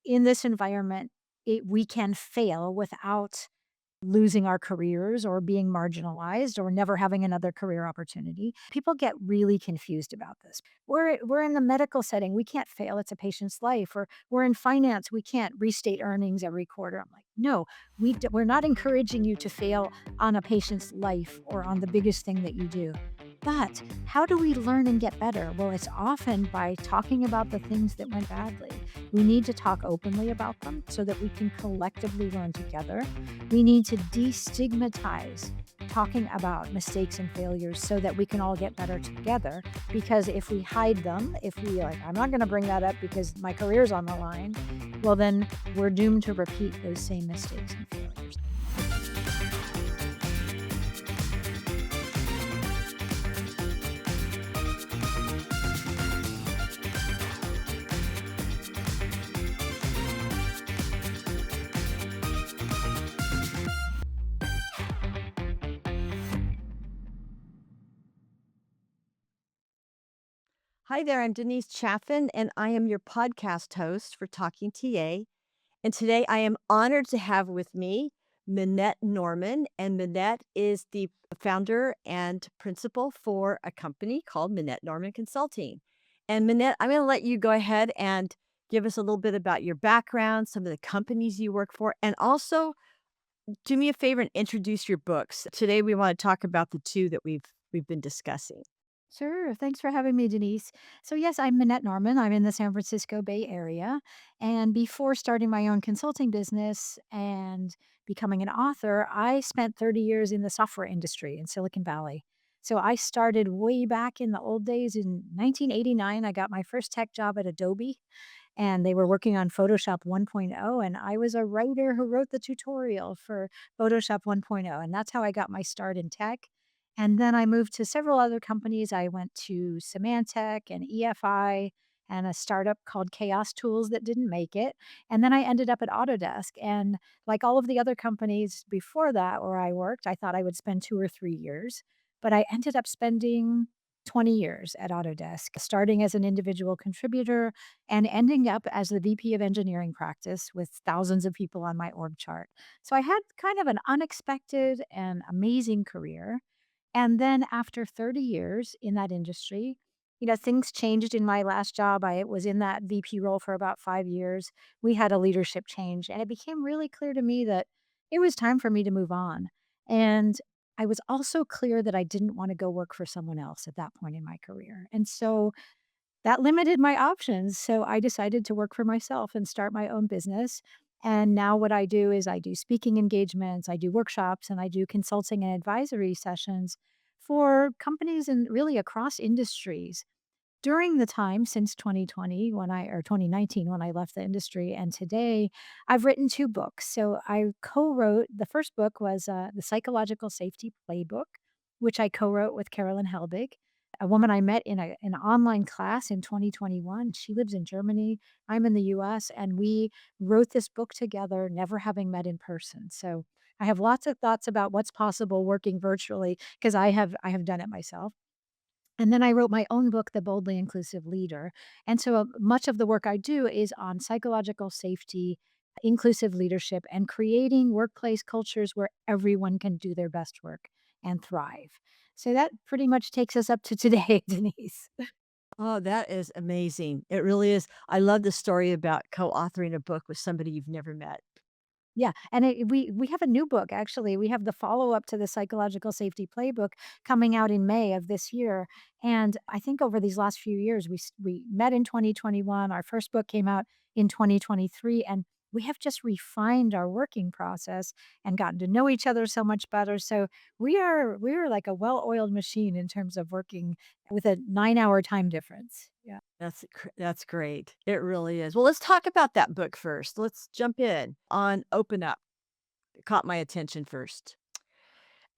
in this environment, we can fail without losing our careers or being marginalized or never having another career opportunity. People get really confused about this. We're in the medical setting, we can't fail, it's a patient's life. Or we're in finance, we can't restate earnings every quarter. I'm like, no, we're not encouraging you to fail on a patient's life or on the biggest thing that you do. But how do we learn and get better? Well, it's often by talking about the things that went badly. We need to talk openly about them so that we can collectively learn together. We need to destigmatize talking about mistakes and failures so that we can all get better together. Because if we hide them, if we like, I'm not going to bring that up because my career's on the line, well, then we're doomed to repeat those same mistakes and failures. Hi there, I'm Denise Chaffin, and I am your podcast host for Talking TA. And today I am honored to have with me Minette Norman. And Minette is the founder and principal for a company called Minette Norman Consulting. And Minette, I'm going to let you go ahead and give us a little bit about your background, some of the companies you work for, and also do me a favor and introduce your books. Today we want to talk about the two that we've been discussing. Sure. Thanks for having me, Denise. So, yes, I'm Minette Norman. I'm in the San Francisco Bay Area. And before starting my own consulting business and becoming an author, I spent 30 years in the software industry in Silicon Valley. So, I started way back in the old days in 1989. I got my first tech job at Adobe, and they were working on Photoshop 1.0. And I was a writer who wrote the tutorial for Photoshop 1.0. And that's how I got my start in tech. And then I moved to several other companies. I went to Symantec and EFI and a startup called Chaos Tools that didn't make it. And then I ended up at Autodesk. And like all of the other companies before that where I worked, I thought I would spend 2 or 3 years, but I ended up spending 20 years at Autodesk, starting as an individual contributor and ending up as the VP of engineering practice with thousands of people on my org chart. So I had kind of an unexpected and amazing career. And then after 30 years in that industry, things changed in my last job. I was in that VP role for about 5 years. We had a leadership change, and it became really clear to me that it was time for me to move on. And I was also clear that I didn't want to go work for someone else at that point in my career. And so that limited my options, so I decided to work for myself and start my own business. And now what I do is I do speaking engagements, I do workshops, and I do consulting and advisory sessions for companies and really across industries. During the time since 2020 or 2019 when I left the industry and today, I've written 2 books. So I co-wrote the first book was, The Psychological Safety Playbook, which I co-wrote with Carolyn Helbig, a woman I met in an online class in 2021. She lives in Germany, I'm in the US, and we wrote this book together, never having met in person. So I have lots of thoughts about what's possible working virtually because I have done it myself. And then I wrote my own book, The Boldly Inclusive Leader. And so much of the work I do is on psychological safety, inclusive leadership, and creating workplace cultures where everyone can do their best work and thrive. So that pretty much takes us up to today, Denise. Oh, that is amazing. It really is. I love the story about co-authoring a book with somebody you've never met. Yeah, and we have a new book, actually. We have the follow-up to the Psychological Safety Playbook coming out in May of this year, and I think over these last few years, we met in 2021, our first book came out in 2023, and we have just refined our working process and gotten to know each other so much better, so we are like a well-oiled machine in terms of working with a 9-hour time difference. Yeah. That's great. It really is. Well, let's talk about that book first. Let's jump in on Open Up. It caught my attention first.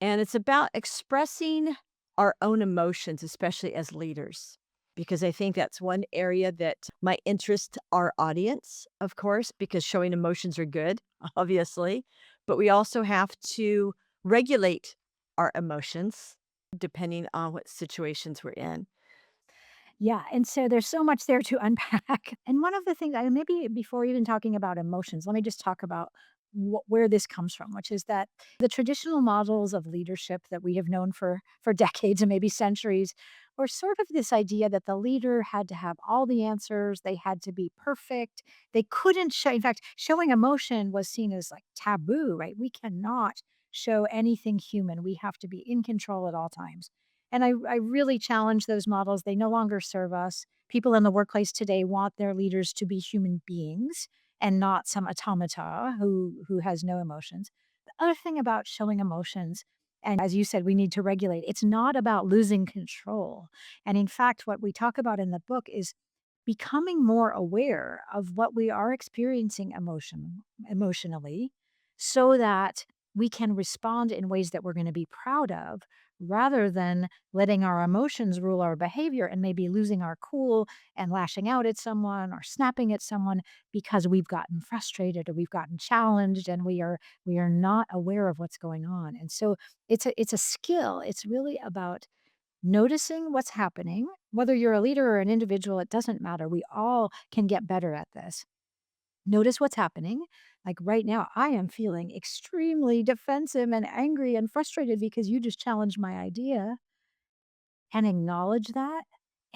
And it's about expressing our own emotions, especially as leaders, because I think that's one area that might interest our audience, of course, because showing emotions are good, obviously, but we also have to regulate our emotions depending on what situations we're in. Yeah, and so there's so much there to unpack. And one of the things I maybe before even talking about emotions, let me just talk about where this comes from, which is that the traditional models of leadership that we have known for decades and maybe centuries were sort of this idea that the leader had to have all the answers, they had to be perfect. They couldn't show in fact, showing emotion was seen as like taboo, right? We cannot show anything human. We have to be in control at all times. And I really challenge those models. They no longer serve us. People in the workplace today want their leaders to be human beings and not some automata who has no emotions. The other thing about showing emotions, and as you said, we need to regulate. It's not about losing control. And in fact, what we talk about in the book is becoming more aware of what we are experiencing emotionally so that we can respond in ways that we're going to be proud of rather than letting our emotions rule our behavior and maybe losing our cool and lashing out at someone or snapping at someone because we've gotten frustrated or we've gotten challenged and we are not aware of what's going on. And so it's a skill. It's really about noticing what's happening. Whether you're a leader or an individual, it doesn't matter. We all can get better at this. Notice what's happening. Like right now, I am feeling extremely defensive and angry and frustrated because you just challenged my idea, and acknowledge that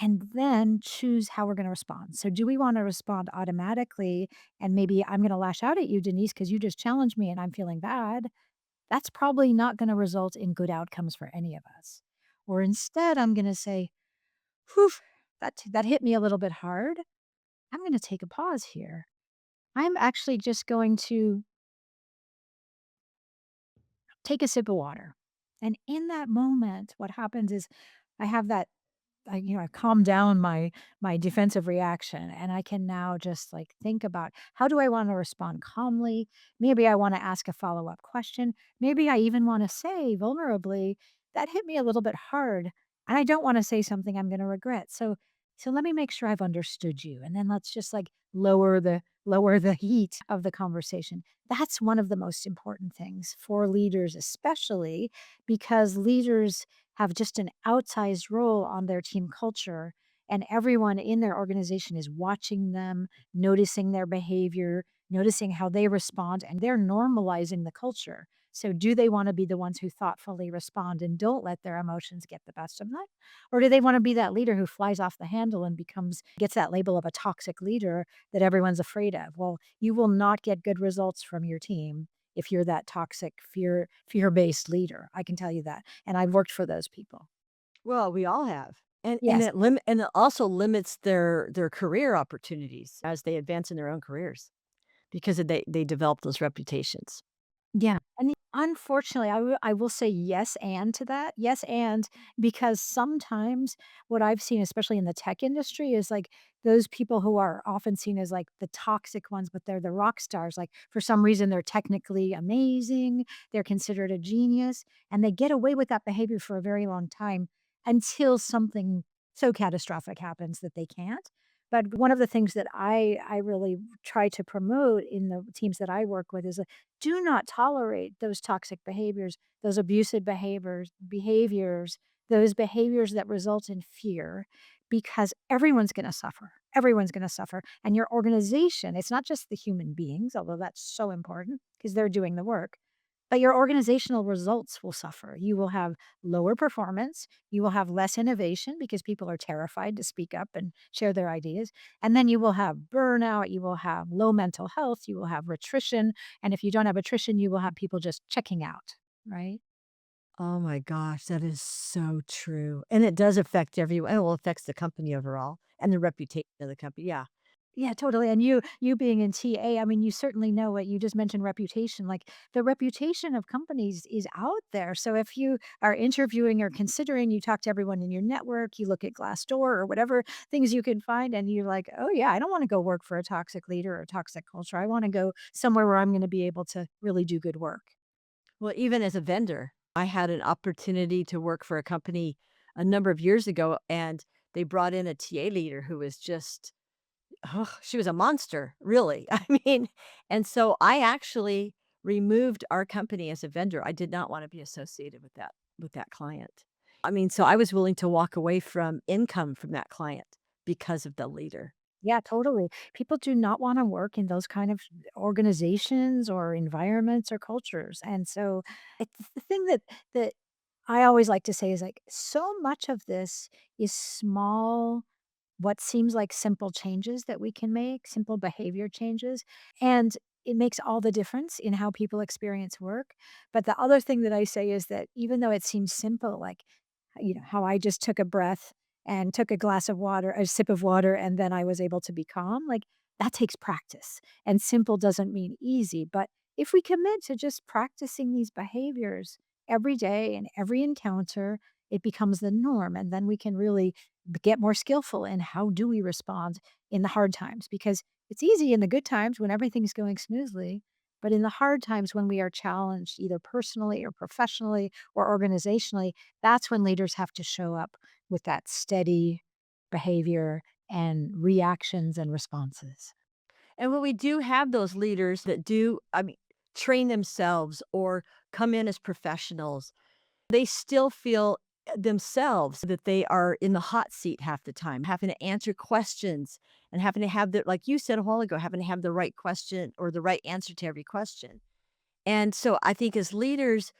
and then choose how we're going to respond. So, do we want to respond automatically? And maybe I'm going to lash out at you, Denise, because you just challenged me and I'm feeling bad. That's probably not going to result in good outcomes for any of us. Or instead, I'm going to say, whew, that hit me a little bit hard. I'm going to take a pause here. I'm actually just going to take a sip of water. And in that moment, what happens is I have that I've calmed down my defensive reaction, and I can now just, like, think about, "How do I wanna respond calmly?" Maybe I wanna ask a follow-up question. Maybe I even wanna say vulnerably, "That hit me a little bit hard, and I don't wanna say something I'm gonna regret. So let me make sure I've understood you, and then let's just, like, lower the heat of the conversation." That's one of the most important things for leaders, especially because leaders have just an outsized role on their team culture, and everyone in their organization is watching them, noticing their behavior, noticing how they respond, and they're normalizing the culture. So, do they want to be the ones who thoughtfully respond and don't let their emotions get the best of them? Or do they want to be that leader who flies off the handle and gets that label of a toxic leader that everyone's afraid of? Well, you will not get good results from your team if you're that toxic fear-based leader. I can tell you that. And I've worked for those people. Well, we all have. And Yes. it also limits their career opportunities as they advance in their own careers because they develop those reputations. Yeah, and unfortunately, I will say yes and to that. Yes, and because sometimes what I've seen, especially in the tech industry, is like those people who are often seen as like the toxic ones, but they're the rock stars. Like for some reason, they're technically amazing, they're considered a genius, and they get away with that behavior for a very long time until something so catastrophic happens that they can't. But one of the things that I really try to promote in the teams that I work with is do not tolerate those toxic behaviors, those abusive those behaviors that result in fear, because everyone's going to suffer. Everyone's going to suffer. And your organization, it's not just the human beings, although that's so important because they're doing the work, but your organizational results will suffer. You will have lower performance. You will have less innovation because people are terrified to speak up and share their ideas. And then you will have burnout. You will have low mental health. You will have attrition. And if you don't have attrition, you will have people just checking out, right? Oh my gosh, that is so true. And it does affect everyone. Well, it affects the company overall and the reputation of the company. Yeah. Yeah, totally. And you being in TA, I mean, you certainly know what you just mentioned reputation. Like the reputation of companies is out there. So if you are interviewing or considering, you talk to everyone in your network, you look at Glassdoor or whatever things you can find, and you're like, oh, yeah, I don't want to go work for a toxic leader or a toxic culture. I want to go somewhere where I'm going to be able to really do good work. Well, even as a vendor, I had an opportunity to work for a company a number of years ago, and they brought in a TA leader who was just, oh, she was a monster, really. I mean, and so I actually removed our company as a vendor. I did not want to be associated with that client. I mean, so I was willing to walk away from income from that client because of the leader. Yeah, totally. People do not wanna work in those kind of organizations or environments or cultures, and so it's the thing that I always like to say is, like, so much of this is small, what seems like simple changes that we can make, simple behavior changes, and it makes all the difference in how people experience work. But the other thing that I say is that even though it seems simple, like, how I just took a breath and took a glass of water, a sip of water, and then I was able to be calm, like, that takes practice. And simple doesn't mean easy, but if we commit to just practicing these behaviors every day and every encounter, it becomes the norm, and then we can really get more skillful in how do we respond in the hard times, because it's easy in the good times when everything's going smoothly, but in the hard times when we are challenged either personally or professionally or organizationally, that's when leaders have to show up with that steady behavior and reactions and responses. And when we do have those leaders that do, I mean, train themselves or come in as professionals, they still feel themselves that they are in the hot seat half the time, having to answer questions and having to have the, like you said a while ago, having to have the right question or the right answer to every question. And so I think as leaders,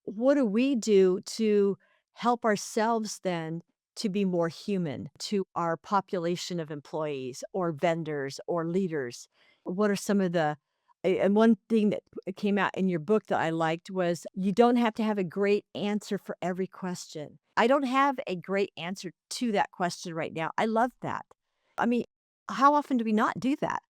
what do we do to help ourselves then to be more human to our population of employees or vendors or leaders? What are some of the and one thing that came out in your book that I liked was you don't have to have a great answer for every question. I don't have a great answer to that question right now. I love that. I mean, how often do we not do that?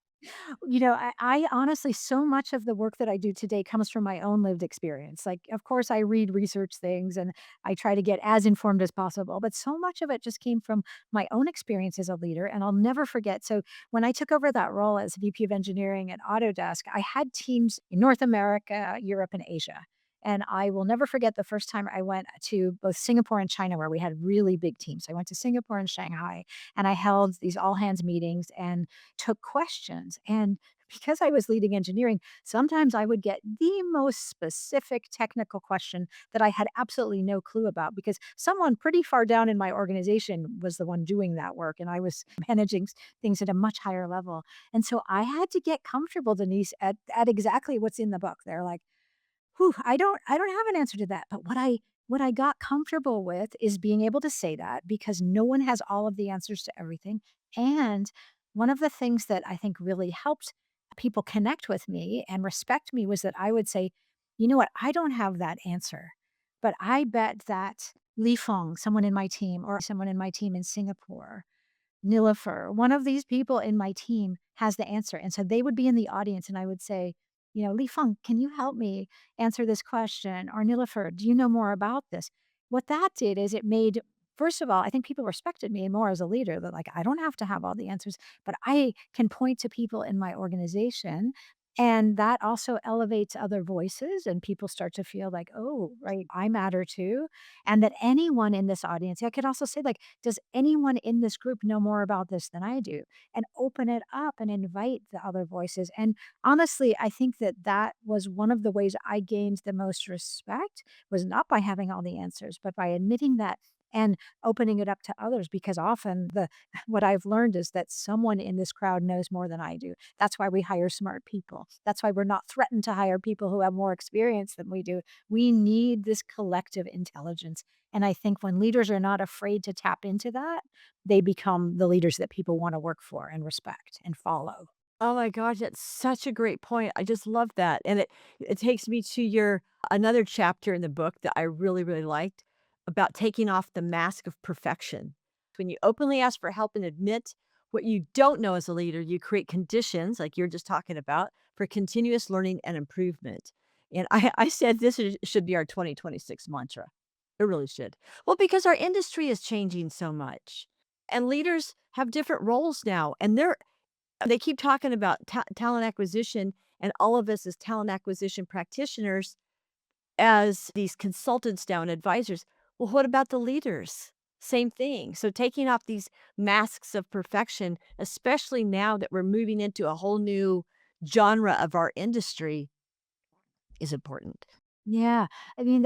I honestly, so much of the work that I do today comes from my own lived experience. Like, of course, I read research things and I try to get as informed as possible, but so much of it just came from my own experience as a leader. And I'll never forget. So, when I took over that role as VP of engineering at Autodesk, I had teams in North America, Europe, and Asia. And I will never forget the first time I went to both Singapore and China, where we had really big teams. I went to Singapore and Shanghai, and I held these all hands meetings and took questions. And because I was leading engineering, sometimes I would get the most specific technical question that I had absolutely no clue about because someone pretty far down in my organization was the one doing that work and I was managing things at a much higher level. And so I had to get comfortable, Denise, at exactly what's in the book. They're like, whew, I don't have an answer to that, but what I got comfortable with is being able to say that because no one has all of the answers to everything, and one of the things that I think really helped people connect with me and respect me was that I would say, "You know what? I don't have that answer, but I bet that Li Feng, someone in my team, or someone in my team in Singapore, Nilofer, one of these people in my team has the answer." And so they would be in the audience and I would say, "Li Feng, can you help me answer this question?" Or Nilofer, "Do you know more about this?" What that did is it made, first of all, I think people respected me more as a leader that like, I don't have to have all the answers, but I can point to people in my organization. And that also elevates other voices and people start to feel like, oh, right, I matter too. And that anyone in this audience, I could also say like, does anyone in this group know more about this than I do? And open it up and invite the other voices. And honestly, I think that that was one of the ways I gained the most respect was not by having all the answers, but by admitting that and opening it up to others because often the what I've learned is that someone in this crowd knows more than I do. That's why we hire smart people. That's why we're not threatened to hire people who have more experience than we do. We need this collective intelligence. And I think when leaders are not afraid to tap into that, they become the leaders that people want to work for and respect and follow. Oh my gosh, that's such a great point. I just love that. And it takes me to your another chapter in the book that I really, really liked about taking off the mask of perfection. When you openly ask for help and admit what you don't know as a leader, you create conditions, like you're just talking about, for continuous learning and improvement. And I said should be our 2026 mantra. It really should. Well, because our industry is changing so much and leaders have different roles now, and they keep talking about talent acquisition and all of us as talent acquisition practitioners as these consultants now and advisors. Well, what about the leaders? Same thing. So taking off these masks of perfection, especially now that we're moving into a whole new genre of our industry, is important. Yeah, I mean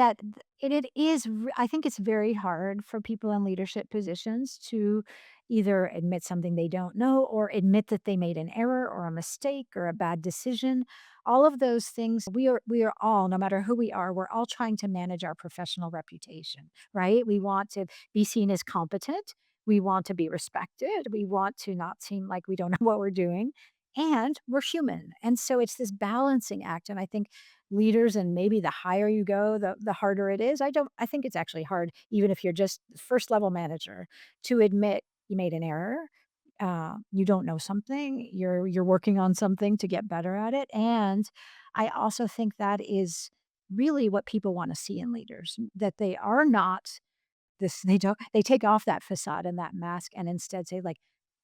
it is. I think it's very hard for people in leadership positions to either admit something they don't know or admit that they made an error or a mistake or a bad decision. All of those things, we are all, no matter who we are, we're all trying to manage our professional reputation, right? We want to be seen as competent. We want to be respected. We want to not seem like we don't know what we're doing. And we're human. And so it's this balancing act. And I think leaders, and maybe the higher you go, the harder it is. I think it's actually hard even if you're just first level manager to admit you made an error. You don't know something, you're working on something to get better at it. And I also think that is really what people want to see in leaders, that they are not this they take off that facade and that mask and instead say, like,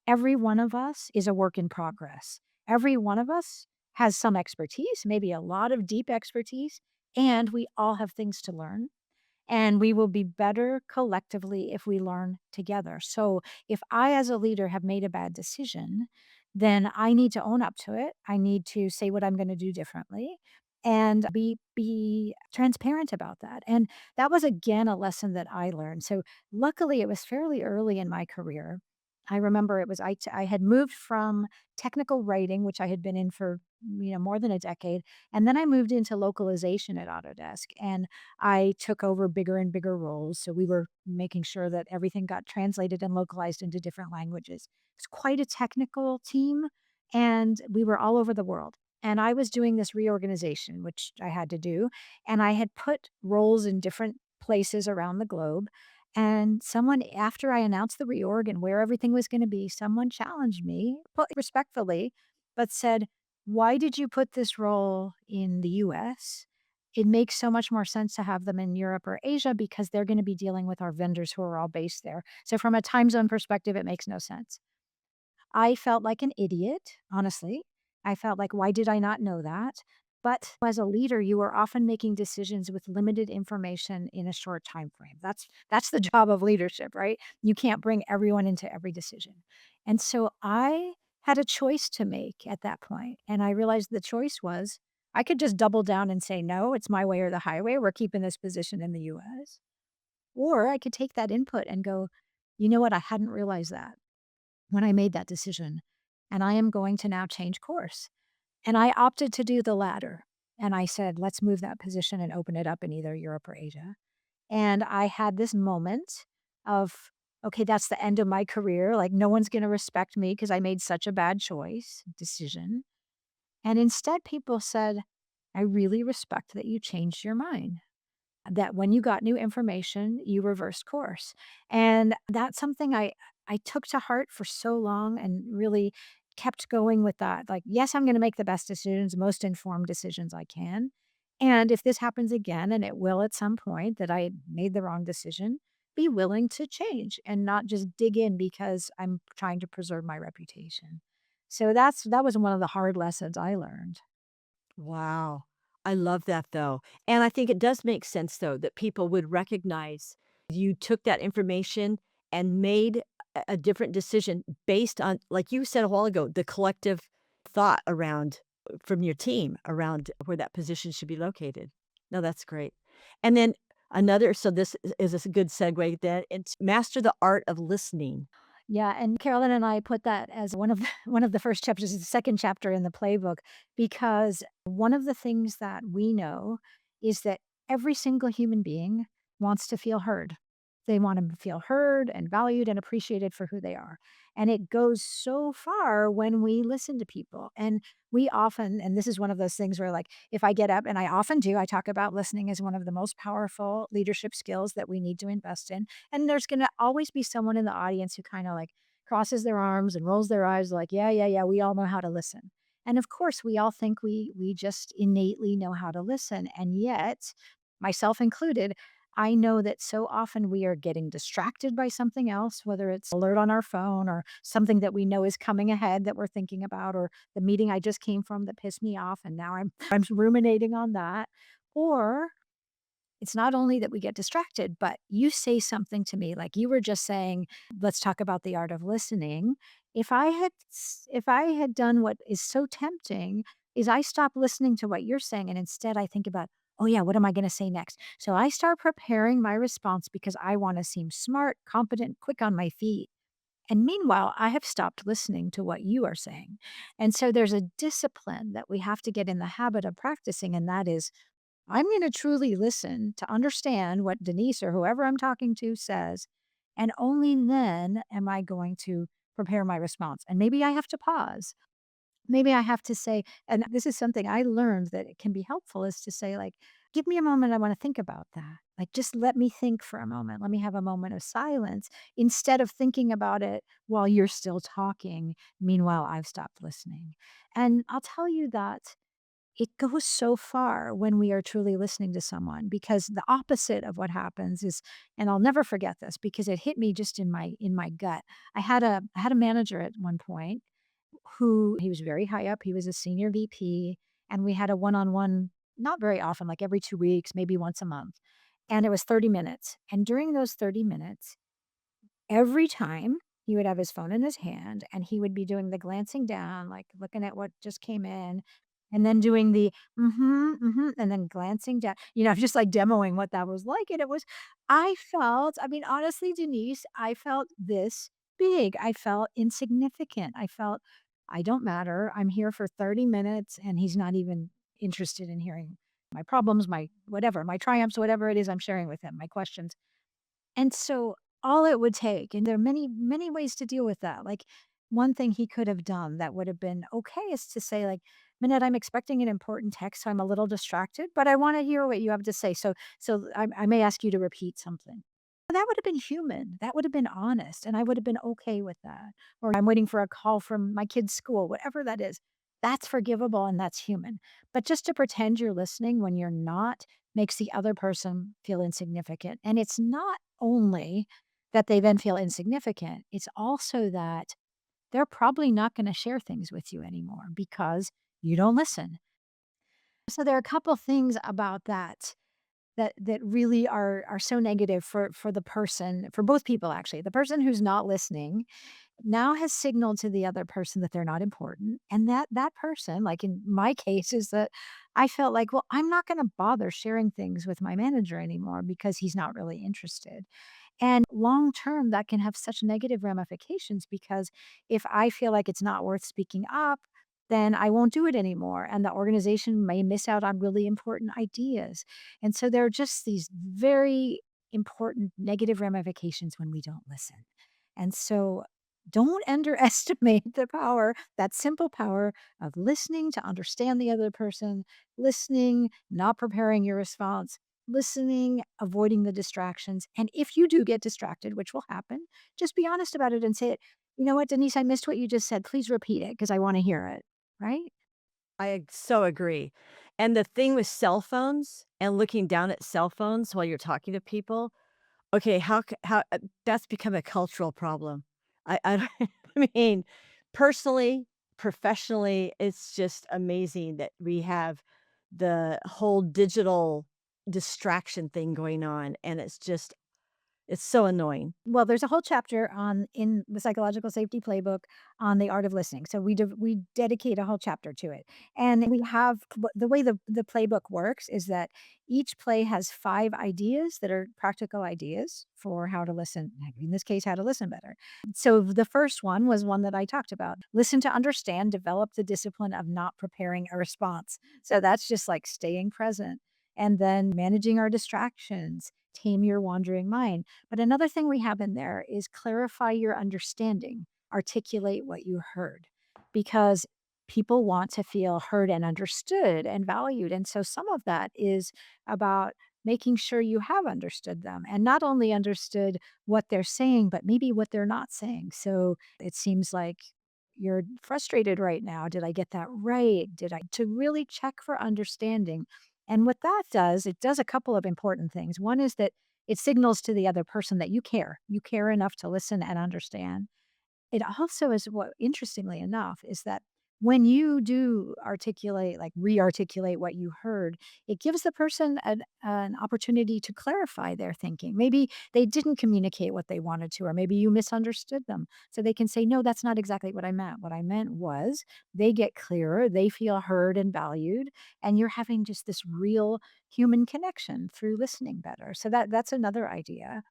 every one of us is a work in progress. Every one of us has some expertise, maybe a lot of deep expertise, and we all have things to learn. And we will be better collectively if we learn together. So if I, as a leader, have made a bad decision, then I need to own up to it. I need to say what I'm going to do differently and be transparent about that. And that was again a lesson that I learned. So luckily it was fairly early in my career. I remember it was I had moved from technical writing, which I had been in for more than a decade, and then I moved into localization at Autodesk. And I took over bigger and bigger roles, so we were making sure that everything got translated and localized into different languages. It's quite a technical team, and we were all over the world. And I was doing this reorganization, which I had to do, and I had put roles in different places around the globe. And someone, after I announced the reorg and where everything was going to be, someone challenged me, respectfully, but said, "Why did you put this role in the US? It makes so much more sense to have them in Europe or Asia because they're gonna be dealing with our vendors who are all based there. So from a time zone perspective, it makes no sense." I felt like an idiot, honestly. I felt like, why did I not know that? But as a leader, you are often making decisions with limited information in a short time frame. That's the job of leadership, right? You can't bring everyone into every decision. And so I had a choice to make at that point, and I realized the choice was I could just double down and say, "No, it's my way or the highway. We're keeping this position in the US." Or I could take that input and go, "You know what? I hadn't realized that when I made that decision, and I am going to now change course." And I opted to do the latter. And I said, let's move that position and open it up in either Europe or Asia. And I had this moment of, okay, that's the end of my career. Like, no one's going to respect me because I made such a bad decision. And instead, people said, I really respect that you changed your mind, that when you got new information, you reversed course. And that's something I took to heart for so long and really kept going with that. Like, yes, I'm going to make the best decisions, most informed decisions I can. And if this happens again, and it will at some point that I made the wrong decision, be willing to change and not just dig in because I'm trying to preserve my reputation. So that was one of the hard lessons I learned. Wow. I love that though. And I think it does make sense though that people would recognize you took that information and made a different decision based on, like you said a while ago, the collective thought around from your team around where that position should be located. No, that's great. And then another, so this is a good segue then into master the art of listening. Yeah, and Carolyn and I put that as one of the one of the first chapters, the second chapter in the playbook, because one of the things that we know is that every single human being wants to feel heard. They want to feel heard and valued and appreciated for who they are. And it goes so far when we listen to people. And we often, and this is one of those things where, like, if I get up, and I often do, I talk about listening as one of the most powerful leadership skills that we need to invest in. And there's gonna always be someone in the audience who kinda, like, crosses their arms and rolls their eyes like, "Yeah, yeah, yeah, we all know how to listen." And of course, we all think we just innately know how to listen, and yet, myself included, I know that so often we are getting distracted by something else, whether it's alert on our phone or something that we know is coming ahead that we're thinking about, or the meeting I just came from that pissed me off, and now I'm ruminating on that. Or it's not only that we get distracted, but you say something to me, like you were just saying, let's talk about the art of listening. If I had done what is so tempting is I stop listening to what you're saying and instead I think about, Oh, yeah, what am I going to say next? So I start preparing my response because I want to seem smart, competent, quick on my feet. And meanwhile, I have stopped listening to what you are saying. And so there's a discipline that we have to get in the habit of practicing. And that is, I'm going to truly listen to understand what Denise or whoever I'm talking to says. And only then am I going to prepare my response. And maybe I have to pause. Maybe I have to say, and this is something I learned that it can be helpful is to say, like, give me a moment. I want to think about that. Like, just let me think for a moment. Let me have a moment of silence instead of thinking about it while you're still talking. Meanwhile, I've stopped listening. And I'll tell you that it goes so far when we are truly listening to someone because the opposite of what happens is, and I'll never forget this because it hit me just in my gut. I had a manager at one point who he was very high up. He was a senior VP, and we had a one-on-one not very often, like every 2 weeks, maybe once a month, and it was 30 minutes, and during those 30 minutes, every time, he would have his phone in his hand, and he would be doing the glancing down, like, looking at what just came in, and then doing the, "Mhm, mhm," and then glancing down, just, like, demoing what that was like, and it was I mean, honestly, Denise, I felt this big. I felt insignificant. I felt, "I don't matter. I'm here for 30 minutes, and he's not even interested in hearing my problems, my whatever, my triumphs, whatever it is I'm sharing with him, my questions." And so all it would take, and there are many, many ways to deal with that. Like one thing he could have done that would have been okay is to say, like, Minette, I'm expecting an important text, so I'm a little distracted, but I want to hear what you have to say. So I may ask you to repeat something. That would have been human. That would have been honest. And I would have been okay with that. Or I'm waiting for a call from my kid's school, whatever that is. That's forgivable and that's human. But just to pretend you're listening when you're not makes the other person feel insignificant. And it's not only that they then feel insignificant, it's also that they're probably not going to share things with you anymore because you don't listen. So there are a couple things about that really are so negative for the person, for both people actually. The person who's not listening now has signaled to the other person that they're not important, and that person, like in my case, is that I felt like, well, I'm not going to bother sharing things with my manager anymore because he's not really interested. And long term, that can have such negative ramifications because if I feel like it's not worth speaking up, then I won't do it anymore. And the organization may miss out on really important ideas. And so there are just these very important negative ramifications when we don't listen. And so don't underestimate the power, that simple power of listening to understand the other person, listening, not preparing your response, listening, avoiding the distractions. And if you do get distracted, which will happen, just be honest about it and say it. You know what, Denise, I missed what you just said. Please repeat it because I want to hear it. Right? So agree. And the thing with cell phones and looking down at cell phones while you're talking to people, okay, that's become a cultural problem. I don't I mean, personally, professionally, it's just amazing that we have the whole digital distraction thing going on, and it's so annoying. Well, there's a whole chapter on in the Psychological Safety Playbook on the art of listening. So we dedicate a whole chapter to it. And we have the way the playbook works is that each play has 5 ideas that are practical ideas for how to listen. In this case, how to listen better. So the first one was one that I talked about. Listen to understand, develop the discipline of not preparing a response. So that's just like staying present and then managing our distractions, tame your wandering mind. But another thing we have in there is clarify your understanding, articulate what you heard, because people want to feel heard and understood and valued. And so some of that is about making sure you have understood them and not only understood what they're saying, but maybe what they're not saying. So it seems like you're frustrated right now. Did I get that right? Did I to really check for understanding? And what that does, it does a couple of important things. One is that it signals to the other person that you care. You care enough to listen and understand. It also is what interestingly enough is that when you do articulate, like re-articulate what you heard, it gives the person an opportunity to clarify their thinking. Maybe they didn't communicate what they wanted to, or maybe you misunderstood them. So they can say, no, that's not exactly what I meant. What I meant was they get clearer, they feel heard and valued, and you're having just this real human connection through listening better. So that's another idea.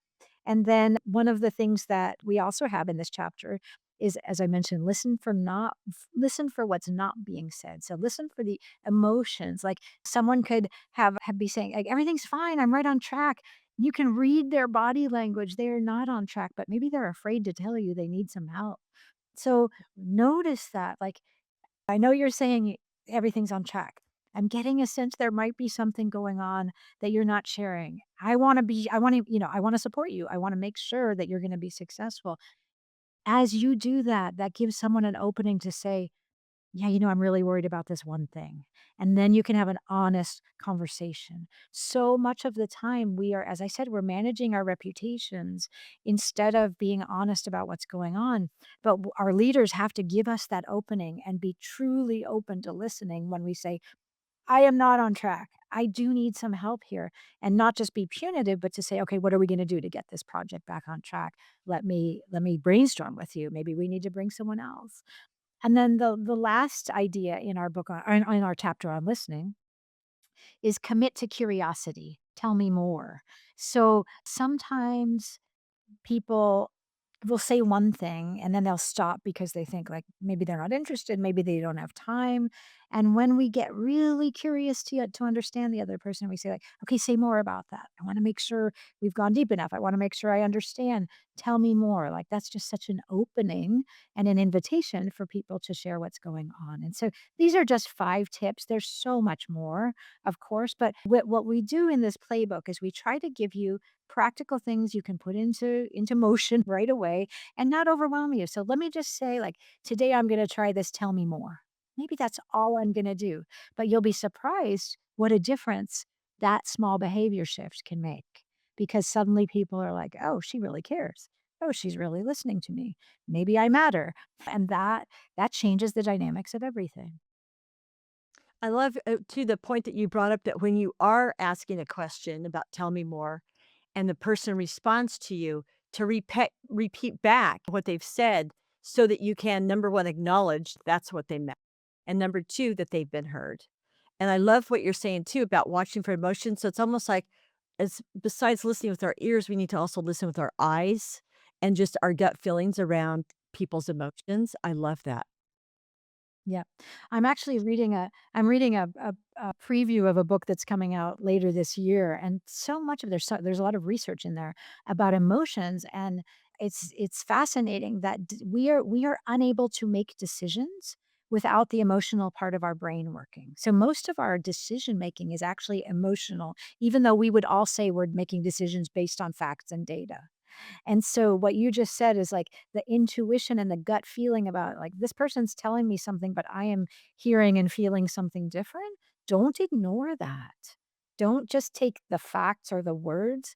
And then one of the things that we also have in this chapter is, as I mentioned, listen for what's not being said. So listen for the emotions. Like someone could have be saying, like, everything's fine, I'm right on track. You can read their body language. They are not on track, but maybe they're afraid to tell you they need some help. So notice that. Like, I know you're saying everything's on track. I'm getting a sense there might be something going on that you're not sharing. I want to, I want to support you. I want to make sure that you're going to be successful. As you do that, that gives someone an opening to say, yeah, I'm really worried about this one thing. And then you can have an honest conversation. So much of the time, we are, as I said, we're managing our reputations instead of being honest about what's going on. But our leaders have to give us that opening and be truly open to listening when we say, I am not on track. I do need some help here. And not just be punitive, but to say, okay, what are we going to do to get this project back on track? Let me brainstorm with you. Maybe we need to bring someone else. And then the last idea in our book in our chapter on listening is commit to curiosity. Tell me more. So sometimes people will say one thing and then they'll stop because they think like maybe they're not interested, maybe they don't have time. And when we get really curious to understand the other person, we say like, okay, say more about that. I want to make sure we've gone deep enough. I want to make sure I understand. Tell me more. Like that's just such an opening and an invitation for people to share what's going on. And so these are just 5 tips. There's so much more, of course, but what we do in this playbook is we try to give you practical things you can put into motion right away and not overwhelm you. So let me just say, like, today I'm going to try this, tell me more. Maybe that's all I'm going to do, but you'll be surprised what a difference that small behavior shift can make, because suddenly people are like, oh, she really cares. Oh, she's really listening to me. Maybe I matter. And that changes the dynamics of everything. I love, to the point that you brought up that when you are asking a question about "Tell me more," and the person responds to you, to repeat back what they've said so that you can, number 1, acknowledge that's what they meant, and number 2, that they've been heard. And I love what you're saying too about watching for emotions. So it's almost like, as besides listening with our ears, we need to also listen with our eyes and just our gut feelings around people's emotions. I love that. Yeah. I'm reading a preview of a book that's coming out later this year, and so much of there's a lot of research in there about emotions, and it's fascinating that we are unable to make decisions without the emotional part of our brain working. So most of our decision making is actually emotional, even though we would all say we're making decisions based on facts and data. And so what you just said is like the intuition and the gut feeling about like this person's telling me something, but I am hearing and feeling something different. Don't ignore that. Don't just take the facts or the words.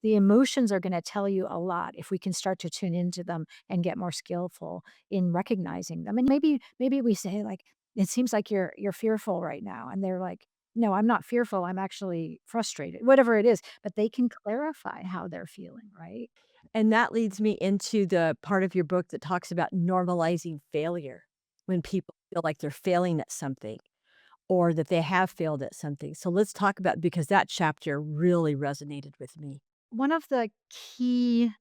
The emotions are going to tell you a lot if we can start to tune into them and get more skillful in recognizing them. And maybe we say like, it seems like you're fearful right now. And they're like, no, I'm not fearful. I'm actually frustrated, whatever it is. But they can clarify how they're feeling, right? And that leads me into the part of your book that talks about normalizing failure when people feel like they're failing at something or that they have failed at something. So let's talk about, because that chapter really resonated with me. One of the key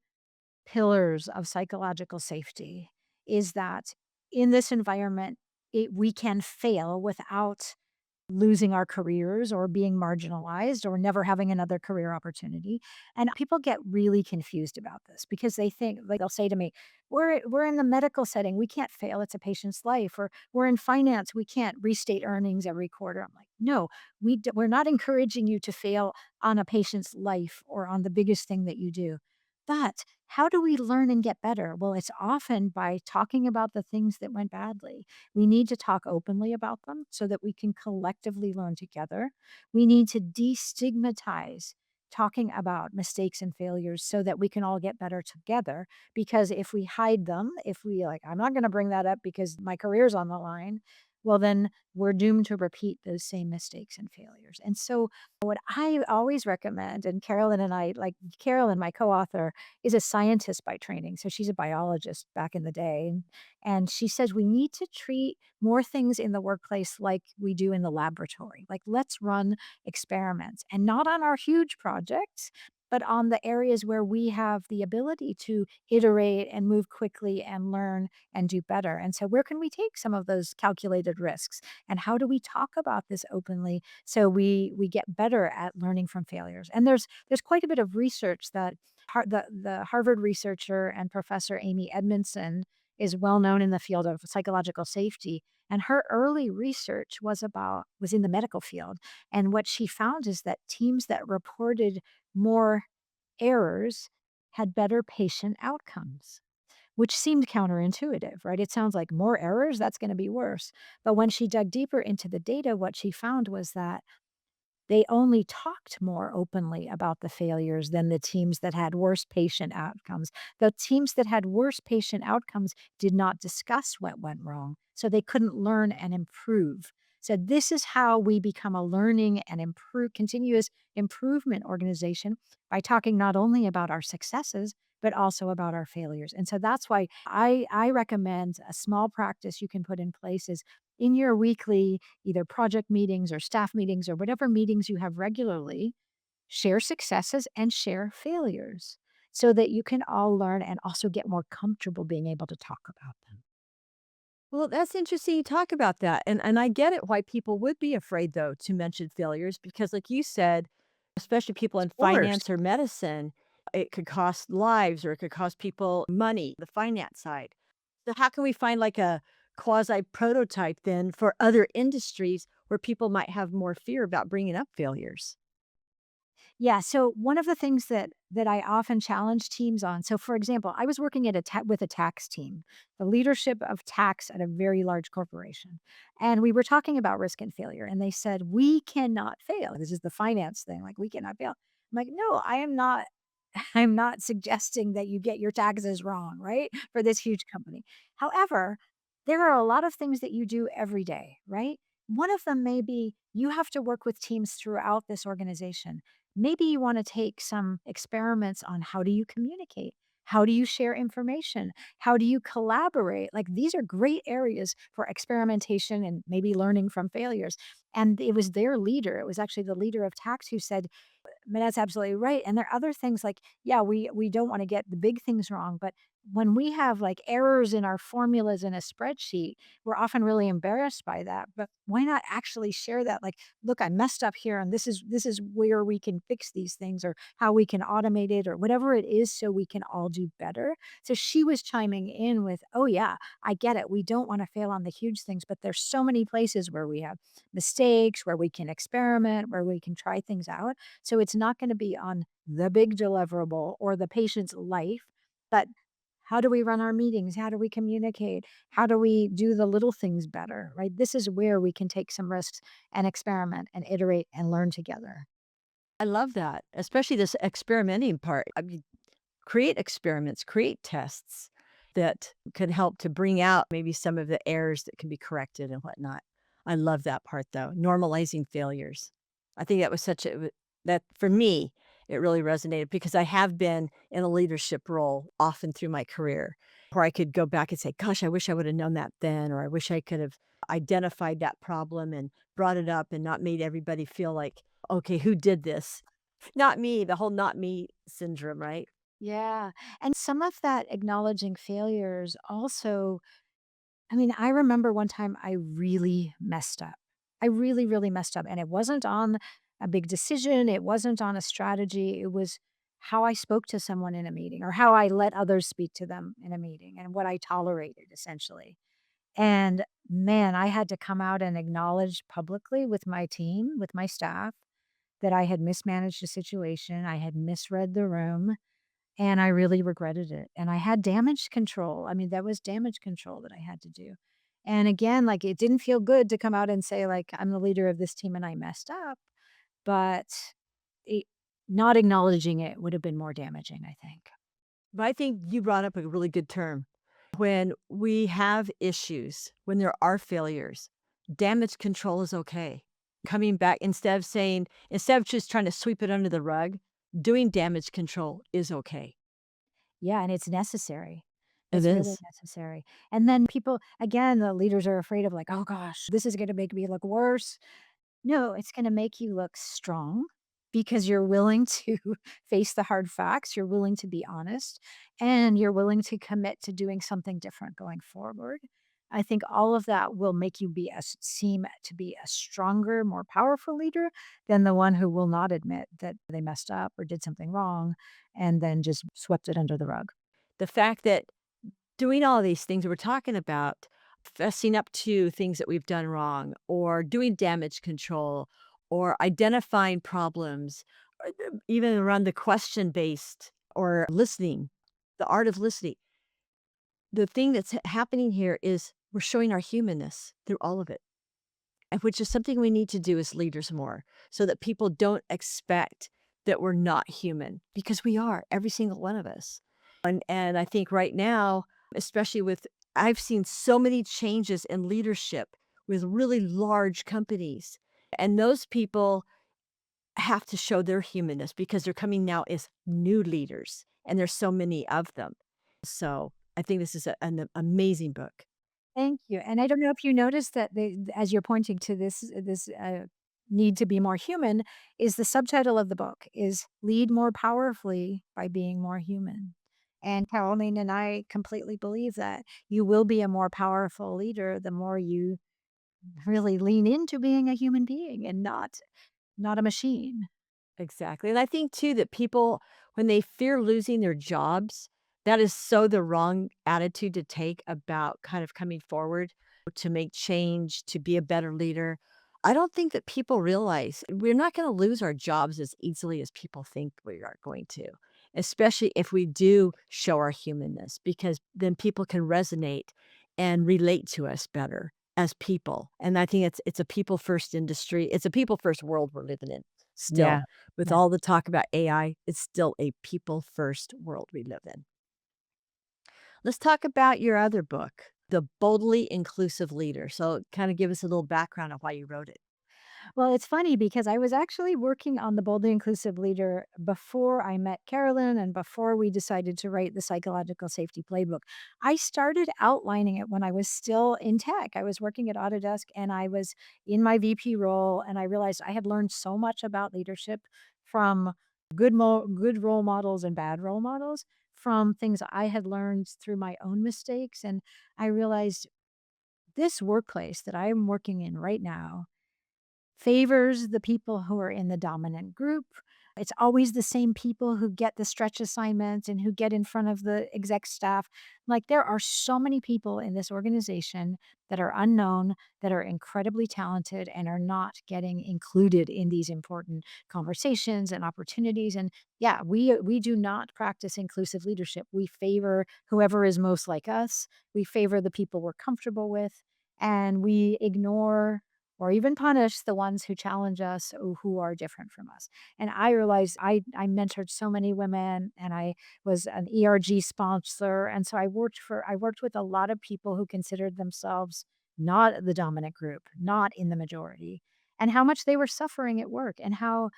pillars of psychological safety is that in this environment, we can fail without losing our careers or being marginalized or never having another career opportunity. And people get really confused about this because they think, like they'll say to me, we're in the medical setting, we can't fail, it's a patient's life, or we're in finance, we can't restate earnings every quarter. I'm like, no, we're not encouraging you to fail on a patient's life or on the biggest thing that you do. But how do we learn and get better? Well, it's often by talking about the things that went badly. We need to talk openly about them so that we can collectively learn together. We need to destigmatize talking about mistakes and failures so that we can all get better together. Because if we hide them, if we like, I'm not going to bring that up because my career's on the line, well, then we're doomed to repeat those same mistakes and failures. And so, what I always recommend, and Carolyn and I, like Carolyn, my co author, is a scientist by training. So, she's a biologist back in the day. And she says we need to treat more things in the workplace like we do in the laboratory. Like, let's run experiments and not on our huge projects, but on the areas where we have the ability to iterate and move quickly and learn and do better. And so, where can we take some of those calculated risks? And how do we talk about this openly so we get better at learning from failures? And there's quite a bit of research that the Harvard researcher and professor Amy Edmondson is well known in the field of psychological safety. And her early research was in the medical field. And what she found is that teams that reported more errors had better patient outcomes, which seemed counterintuitive, right? It sounds like more errors, that's going to be worse. But when she dug deeper into the data, what she found was that they only talked more openly about the failures than the teams that had worse patient outcomes. The teams that had worse patient outcomes did not discuss what went wrong, so they couldn't learn and improve. So this is how we become a learning and continuous improvement organization by talking not only about our successes but also about our failures. And so that's why I recommend a small practice you can put in place is in your weekly either project meetings or staff meetings or whatever meetings you have regularly, share successes and share failures so that you can all learn and also get more comfortable being able to talk about them. Well, that's interesting you talk about that, and I get it why people would be afraid, though, to mention failures because, like you said, especially people Of in course. finance or medicine, it could cost lives or it could cost people money, the finance side. So how can we find, like, a quasi prototype then for other industries where people might have more fear about bringing up failures? Yeah, so one of the things that I often challenge teams on, so for example, I was working at with a tax team, the leadership of tax at a very large corporation. And we were talking about risk and failure and they said, "We cannot fail." This is the finance thing, like we cannot fail. I'm like, "No, I am not I'm not suggesting that you get your taxes wrong, right? For this huge company. However, there are a lot of things that you do every day, right? One of them may be you have to work with teams throughout this organization. Maybe you want to take some experiments on how do you communicate? How do you share information? How do you collaborate? Like these are great areas for experimentation and maybe learning from failures. And it was their leader, it was actually the leader of tax who said, Minette's absolutely right, and there are other things like, yeah, we don't wanna get the big things wrong, but when we have, like, errors in our formulas in a spreadsheet, we're often really embarrassed by that, but why not actually share that? Like, "Look, I messed up here, and this is where we can fix these things," or how we can automate it, or whatever it is so we can all do better. So she was chiming in with, "Oh, yeah, I get it. We don't wanna fail on the huge things, but there's so many places where we have mistakes, where we can experiment, where we can try things out." So it's not gonna be on the big deliverable or the patient's life, but how do we run our meetings? How do we communicate? How do we do the little things better, right? This is where we can take some risks and experiment and iterate and learn together. I love that, especially this experimenting part. I mean, create experiments, create tests that could help to bring out maybe some of the errors that can be corrected and whatnot. I love that part though, normalizing failures. I think that was that for me, it really resonated because I have been in a leadership role often through my career where I could go back and say, gosh, I wish I would have known that then, or I wish I could have identified that problem and brought it up and not made everybody feel like, okay, who did this? Not me, the whole not me syndrome, right? Yeah, and some of that acknowledging failures also I mean, I remember one time I really messed up. I really, really messed up, and it wasn't on a big decision, it wasn't on a strategy, it was how I spoke to someone in a meeting or how I let others speak to them in a meeting and what I tolerated essentially. And man, I had to come out and acknowledge publicly with my team, with my staff, that I had mismanaged a situation, I had misread the room, and I really regretted it, and I had damage control. I mean, that was damage control that I had to do. And again, like, it didn't feel good to come out and say, like, "I'm the leader of this team and I messed up," but Not acknowledging it would have been more damaging, I think. But I think you brought up a really good term. When we have issues, when there are failures, damage control is okay. Coming back instead of just trying to sweep it under the rug, doing damage control is okay. Yeah, and it's necessary. It It's really is. necessary. And then people again, the leaders are afraid of like, "Oh gosh, this is gonna make me look worse." No, it's gonna make you look strong because you're willing to face the hard facts, you're willing to be honest, and you're willing to commit to doing something different going forward. I think all of that will make you seem to be a stronger, more powerful leader than the one who will not admit that they messed up or did something wrong and then just swept it under the rug. The fact that doing all these things we're talking about, fessing up to things that we've done wrong, or doing damage control, or identifying problems, even around the question based or listening, the art of listening. The thing that's happening here is we're showing our humanness through all of it, and which is something we need to do as leaders more so that people don't expect that we're not human because we are, every single one of us. And I think right now, especially with I've seen so many changes in leadership with really large companies. And those people have to show their humanness because they're coming now as new leaders, and there's so many of them. So I think this is an amazing book. Thank you, and I don't know if you noticed that as you're pointing to need to be more human, is the subtitle of the book is "Lead More Powerfully by Being More Human." And Caroline and I completely believe that you will be a more powerful leader the more you really lean into being a human being and not a machine. Exactly, and I think too that people, when they fear losing their jobs, that is so the wrong attitude to take about kind of coming forward to make change, to be a better leader. I don't think that people realize we're not gonna lose our jobs as easily as people think we are going to, especially if we do show our humanness, because then people can resonate and relate to us better as people, and I think it's a people first industry. It's a people first world we're living in still. Yeah, With yeah. all the talk about AI, it's still a people first world we live in. Let's talk about your other book, The Boldly Inclusive Leader. So, kind of give us a little background on why you wrote it. Well, it's funny because I was actually working on the Boldly Inclusive Leader before I met Carolyn and before we decided to write the Psychological Safety Playbook. I started outlining it when I was still in tech. I was working at Autodesk and I was in my VP role, and I realized I had learned so much about leadership from good role models and bad role models, from things I had learned through my own mistakes. And I realized this workplace that I'm working in right now favors the people who are in the dominant group. It's always the same people who get the stretch assignments and who get in front of the exec staff. Like, there are so many people in this organization that are unknown, that are incredibly talented, and are not getting included in these important conversations and opportunities. And yeah, we do not practice inclusive leadership. We favor whoever is most like us. We favor the people we're comfortable with, and we ignore or even punish the ones who challenge us or who are different from us. And I realized I mentored so many women and I was an ERG sponsor. And so I worked with a lot of people who considered themselves not the dominant group, not in the majority, and how much they were suffering at work and how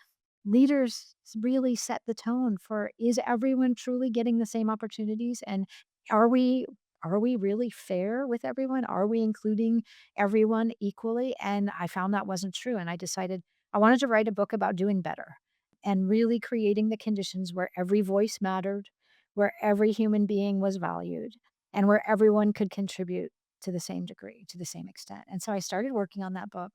leaders really set the tone for, is everyone truly getting the same opportunities, and are we are we really fair with everyone? Are we including everyone equally? And I found that wasn't true, and I decided I wanted to write a book about doing better and really creating the conditions where every voice mattered, where every human being was valued, and where everyone could contribute to the same degree, to the same extent. And so I started working on that book,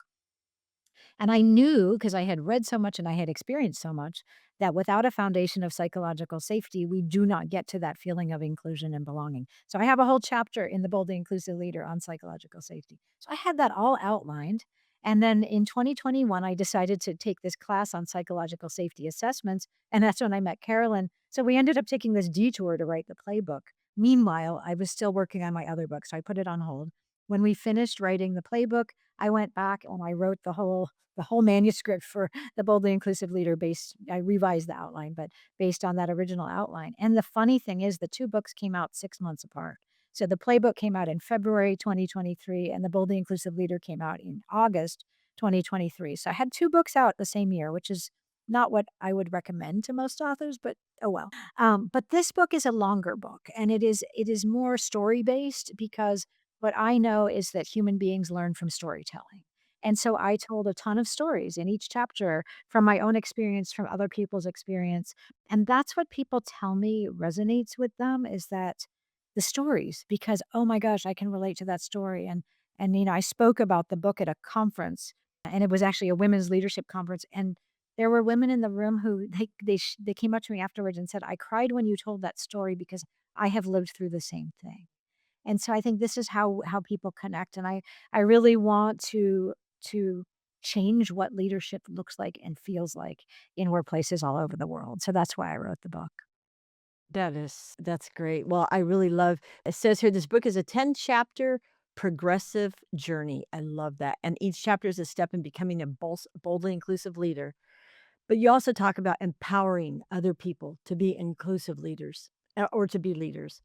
and I knew, because I had read so much and I had experienced so much, that without a foundation of psychological safety, we do not get to that feeling of inclusion and belonging. So I have a whole chapter in The Boldly Inclusive Leader on psychological safety. So I had that all outlined. And then in 2021, I decided to take this class on psychological safety assessments. And that's when I met Carolyn. So we ended up taking this detour to write the playbook. Meanwhile, I was still working on my other book. So I put it on hold. When we finished writing the playbook, I went back and I wrote the whole manuscript for the Boldly Inclusive Leader based I revised the outline, but based on that original outline. And the funny thing is the 2 books came out 6 months apart. So the Playbook came out in February 2023 and the Boldly Inclusive Leader came out in August 2023. So I had 2 books out the same year, which is not what I would recommend to most authors, but oh well. But this book is a longer book and it is more story based because what I know is that human beings learn from storytelling. And so I told a ton of stories in each chapter from my own experience, from other people's experience. And that's what people tell me resonates with them is that the stories, because oh my gosh, I can relate to that story. And I spoke about the book at a conference and it was actually a women's leadership conference. And there were women in the room who they came up to me afterwards and said, I cried when you told that story because I have lived through the same thing. And so I think this is how people connect, and I really want to change what leadership looks like and feels like in workplaces all over the world. So that's why I wrote the book. That's great. Well, I really love it says here this book is a 10-chapter progressive journey. I love that. And each chapter is a step in becoming a boldly inclusive leader. But you also talk about empowering other people to be inclusive leaders or to be leaders.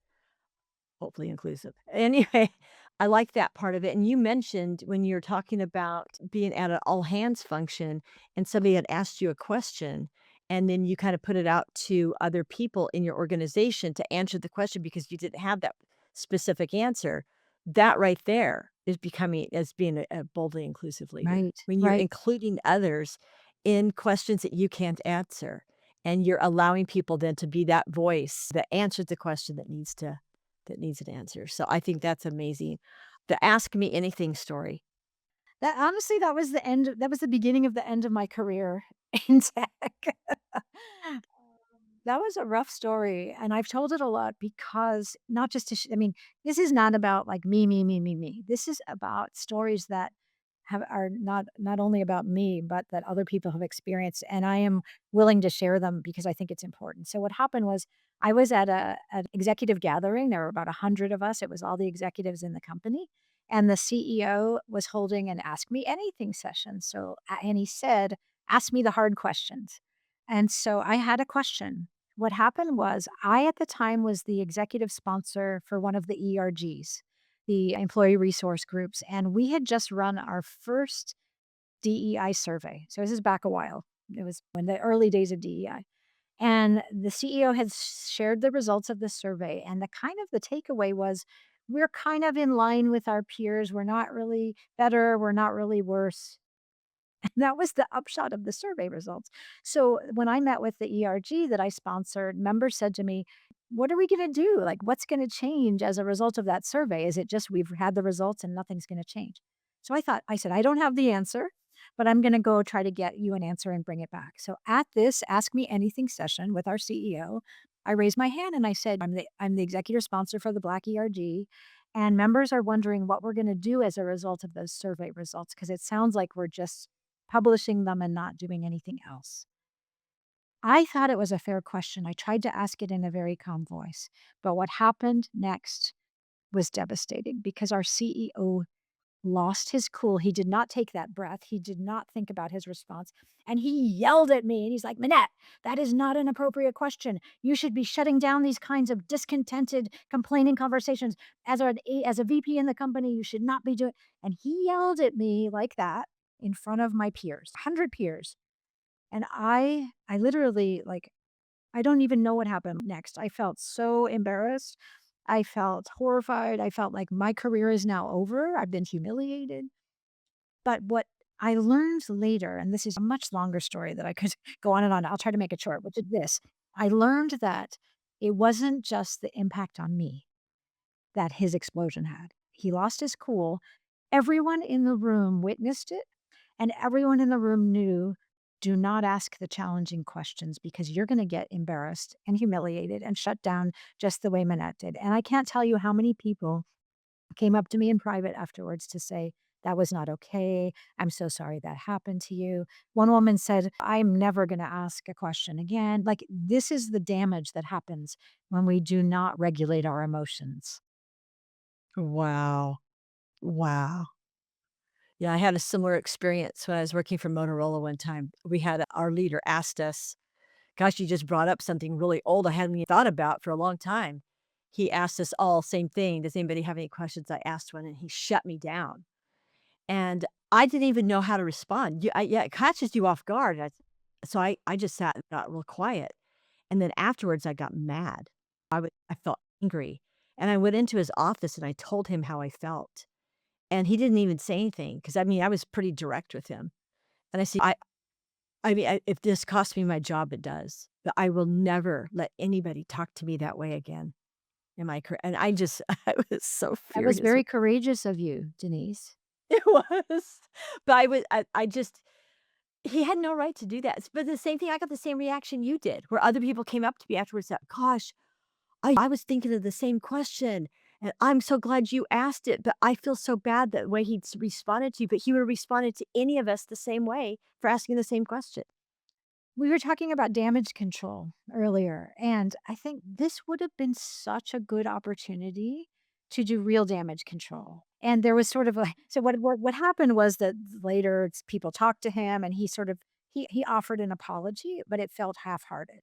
Hopefully inclusive. Anyway, I like that part of it, and you mentioned when you're talking about being at an all-hands function and somebody had asked you a question, and then you kinda put it out to other people in your organization to answer the question because you didn't have that specific answer. That right there is becoming as being a boldly inclusive leader. Right, When you're right. including others in questions that you can't answer, and you're allowing people then to be that voice that answers the question that needs an answer. So I think that's amazing. The Ask Me Anything story. That honestly, that was the beginning of the end of my career in tech. That was a rough story, and I've told it a lot because not just to I mean, this is not about like me, me, me, me, me. This is about stories that have are not only about me, but that other people have experienced, and I am willing to share them because I think it's important. So what happened was I was at an executive gathering. There were about 100 of us. It was all the executives in the company, and the CEO was holding an Ask Me Anything session. So and he said, "Ask me the hard questions." And so I had a question. What happened was I, at the time, was the executive sponsor for one of the ERGs, the employee resource groups, and we had just run our first DEI survey. So this is back a while. It was in the early days of DEI. And the CEO had shared the results of the survey. And the takeaway was we're kind of in line with our peers. We're not really better. We're not really worse. That was the upshot of the survey results. So when I met with the ERG that I sponsored, members said to me, "What are we going to do? Like, what's going to change as a result of that survey? Is it just we've had the results and nothing's going to change?" So I said, I don't have the answer, but I'm going to go try to get you an answer and bring it back. So at this Ask Me Anything session with our CEO, I raised my hand and I said, I'm the executive sponsor for the Black ERG. And members are wondering what we're going to do as a result of those survey results because it sounds like we're just publishing them and not doing anything else? I thought it was a fair question. I tried to ask it in a very calm voice. But what happened next was devastating because our CEO lost his cool. He did not take that breath. He did not think about his response. And he yelled at me and he's like, Minette, that is not an appropriate question. You should be shutting down these kinds of discontented, complaining conversations. As a VP in the company, you should not be doing. And he yelled at me like that in front of my peers, 100 peers. And I literally like I don't even know what happened next. I felt so embarrassed. I felt horrified. I felt like my career is now over. I've been humiliated. But what I learned later, and this is a much longer story that I could go on and on. I'll try to make it short, which is this. I learned that it wasn't just the impact on me that his explosion had. He lost his cool. Everyone in the room witnessed it, and everyone in the room knew, do not ask the challenging questions because you're going to get embarrassed and humiliated and shut down just the way Manette did. And I can't tell you how many people came up to me in private afterwards to say, that was not okay. I'm so sorry that happened to you. One woman said, I'm never going to ask a question again. Like, this is the damage that happens when we do not regulate our emotions. Wow. Wow. Yeah, I had a similar experience when I was working for Motorola one time. We had our leader asked us, gosh, you just brought up something really old I hadn't even thought about for a long time. He asked us all, same thing. Does anybody have any questions? I asked one and he shut me down. And I didn't even know how to respond. Yeah, it catches you off guard. So I just sat and got real quiet. And then afterwards, I got mad. I felt angry. And I went into his office and I told him how I felt. And he didn't even say anything because I mean, I was pretty direct with him. And I said, I mean, if this costs me my job, it does. But I will never let anybody talk to me that way again in my career. And I just, I was so That was furious very with courageous of you, Denise. it was. But I just, he had no right to do that. But the same thing, I got the same reaction you did, where other people came up to me afterwards, said, gosh, I was thinking of the same question. And I'm so glad you asked it, but I feel so bad that way he responded to you, but he would have responded to any of us the same way for asking the same question. We were talking about damage control earlier, and I think this would have been such a good opportunity to do real damage control. And there was sort of a so what happened was that later people talked to him and he sort of he offered an apology, but it felt half-hearted.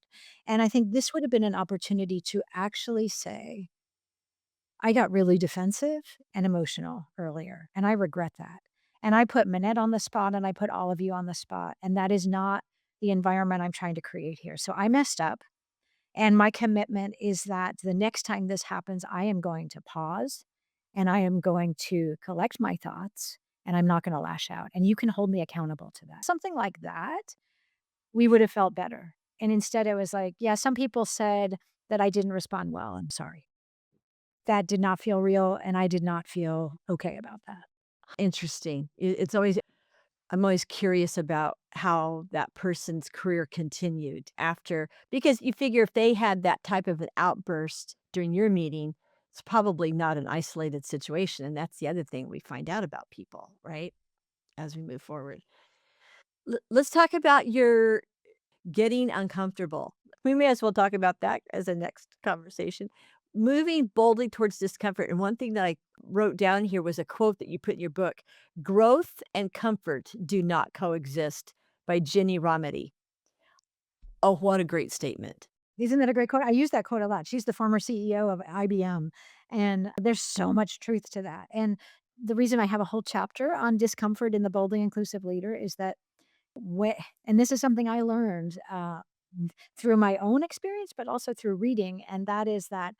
And I think this would have been an opportunity to actually say, I got really defensive and emotional earlier, and I regret that. And I put Minette on the spot and I put all of you on the spot. And that is not the environment I'm trying to create here. So I messed up. And my commitment is that the next time this happens, I am going to pause and I am going to collect my thoughts and I'm not going to lash out. And you can hold me accountable to that. Something like that, we would have felt better. And instead, it was like, yeah, some people said that I didn't respond well. I'm sorry. That did not feel real, and I did not feel okay about that. Interesting. It's always, I'm always curious about how that person's career continued after, because you figure if they had that type of an outburst during your meeting, it's probably not an isolated situation. And that's the other thing we find out about people, right? As we move forward. Let's talk about your getting uncomfortable. We may as well talk about that as a next conversation. Moving boldly towards discomfort. And one thing that I wrote down here was a quote that you put in your book: "Growth and comfort do not coexist," by Ginny Rometty. Oh, what a great statement. Isn't that a great quote? I use that quote a lot. She's the former CEO of IBM, and there's so much truth to that. And the reason I have a whole chapter on discomfort in the boldly inclusive leader is that and this is something I learned through my own experience, but also through reading, and that is that